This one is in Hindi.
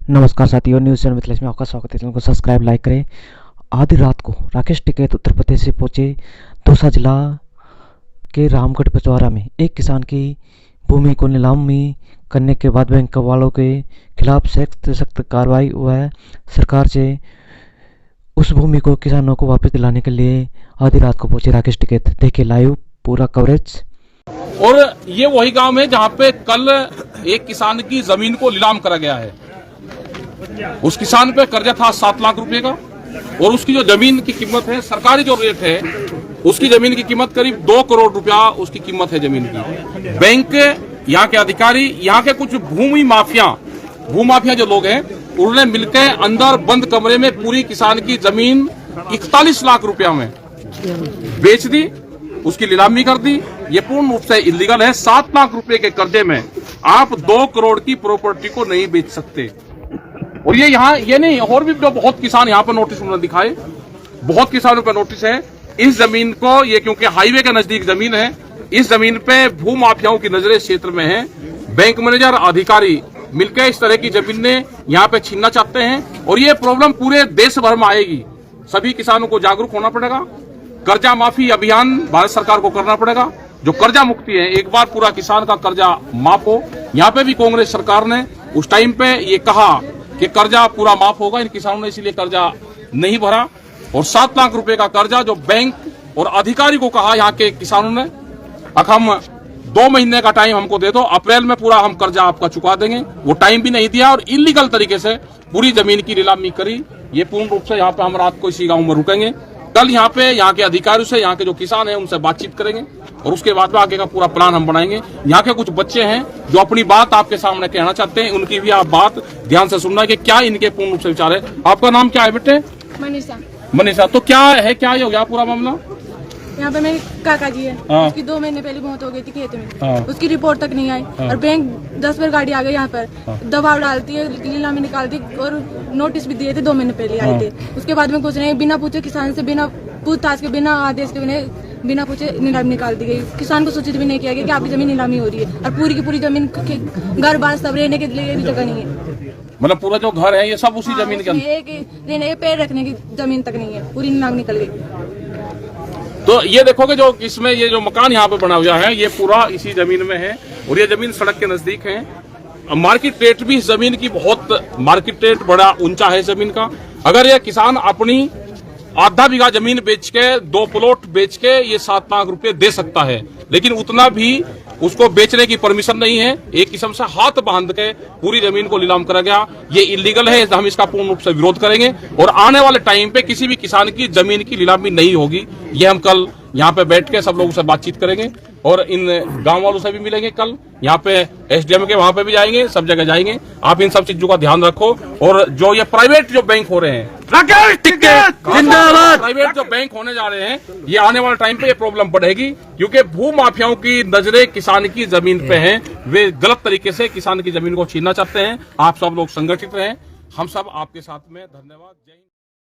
नमस्कार साथियों, न्यूज़ चैनल मिथिलेश में आपका स्वागत है। चैनल को सब्सक्राइब लाइक करें। आधी रात को राकेश टिकैत उत्तर प्रदेश से पहुंचे दौसा जिला के रामगढ़ पिछवाड़ा में एक किसान की भूमि को नीलामी करने के बाद बैंक वालों के खिलाफ सख्त कार्रवाई हुआ है। सरकार से उस भूमि को किसानों को वापस दिलाने के लिए आधी रात को पहुंचे राकेश टिकैत। देखिए लाइव पूरा कवरेज। और ये वही गांव है जहां पे कल एक किसान की जमीन को नीलाम करा गया है। उस किसान पे कर्जा था 7 लाख रुपए का और उसकी जो जमीन की कीमत है, सरकारी जो रेट है, उसकी जमीन की कीमत करीब 2 करोड़ रुपया उसकी कीमत है जमीन की। बैंक, यहाँ के अधिकारी, यहाँ के कुछ भूमाफिया जो लोग हैं, उन्होंने मिलकर अंदर बंद कमरे में पूरी किसान की जमीन 41 लाख रुपया में बेच दी, उसकी नीलामी कर दी। ये पूर्ण रूप से इलीगल है। 7 लाख रुपए के कर्जे में आप 2 करोड़ की प्रॉपर्टी को नहीं बेच सकते। और ये नहीं, और भी जो बहुत किसान यहाँ पर नोटिस उन्होंने दिखाए, बहुत किसानों पर नोटिस है। इस जमीन को, ये क्योंकि हाईवे के नजदीक जमीन है, इस जमीन पे भूमाफियाओं की नजरें क्षेत्र में है। बैंक मैनेजर, अधिकारी मिलकर इस तरह की जमीनें यहाँ पे छीनना चाहते हैं और ये प्रॉब्लम पूरे देश भर में आएगी। सभी किसानों को जागरूक होना पड़ेगा। कर्जा माफी अभियान भारत सरकार को करना पड़ेगा। जो कर्जा मुक्ति है, एक बार पूरा किसान का कर्जा माफ हो। यहाँ पे भी कांग्रेस सरकार ने उस टाइम पे ये कहा कि कर्जा पूरा माफ होगा, इन किसानों ने इसीलिए कर्जा नहीं भरा। और 7 लाख रुपए का कर्जा जो बैंक और अधिकारी को कहा यहाँ के किसानों ने, हम 2 महीने का टाइम हमको दे दो, अप्रैल में पूरा हम कर्जा आपका चुका देंगे, वो टाइम भी नहीं दिया और इलीगल तरीके से पूरी जमीन की नीलामी करी। ये पूर्ण रूप से यहाँ पे हम रात को इसी गाँव में रुकेंगे। कल यहाँ पे यहाँ के अधिकारियों से, यहाँ के जो किसान हैं, उनसे बातचीत करेंगे और उसके बाद में आगे का पूरा प्लान हम बनाएंगे। यहाँ के कुछ बच्चे हैं जो अपनी बात आपके सामने कहना चाहते हैं, उनकी भी आप बात ध्यान से सुनना है कि क्या इनके पूर्ण रूप से विचार है। आपका नाम क्या है बेटे? मनीषा। तो क्या है, क्या ये हो गया पूरा मामला? यहाँ पे मेरे काका जी है, उसकी 2 महीने पहले मौत हो गई थी खेत में। उसकी रिपोर्ट तक नहीं आई और बैंक 10 बार गाड़ी आ गई यहाँ पर, दबाव डालती है, नीलामी निकालती और नोटिस भी दिए थे, 2 महीने पहले आए थे। उसके बाद में कुछ नहीं, बिना पूछे किसान से, बिना पूछताछ के, बिना आदेश के, बिना पूछे नीलामी निकाल दी गई। किसान को सूचित भी नहीं किया गया कि आपकी जमीन नीलामी हो रही है और पूरी की पूरी जमीन, घर बार सब रहने के लिए भी जगह नहीं है। मतलब पूरा जो घर है ये सब उसी जमीन के अंदर, रहने पैर रखने की जमीन तक नहीं है, पूरी नीलामी निकल गई। तो ये देखोगे जो इसमें ये जो मकान यहाँ पे बना हुआ है, ये पूरा इसी जमीन में है और ये जमीन सड़क के नजदीक है। मार्केट रेट भी इस जमीन की बहुत, मार्केट रेट बड़ा ऊंचा है जमीन का। अगर ये किसान अपनी आधा बीघा जमीन बेच के, 2 प्लॉट बेच के ये 7 लाख रुपए दे सकता है, लेकिन उतना भी उसको बेचने की परमिशन नहीं है। एक किस्म से हाथ बांध के पूरी जमीन को नीलाम करा गया, ये इलीगल है। हम इसका पूर्ण रूप से विरोध करेंगे और आने वाले टाइम पे किसी भी किसान की जमीन की नीलामी नहीं होगी। ये हम कल यहाँ पे बैठ के सब लोगों से बातचीत करेंगे और इन गांव वालों से भी मिलेंगे। कल यहाँ पे एसडीएम के वहां पे भी जाएंगे, सब जगह जाएंगे। आप इन सब चीजों का ध्यान रखो। और जो ये प्राइवेट जो बैंक हो रहे हैं, प्राइवेट जो बैंक होने जा रहे हैं, ये आने वाले टाइम पे ये प्रॉब्लम बढ़ेगी क्योंकि भू माफियाओं की नजरें किसान की जमीन पे हैं। वे गलत तरीके से किसान की जमीन को छीनना चाहते हैं। आप सब लोग संगठित रहें, हम सब आपके साथ में। धन्यवाद। जय हिंद।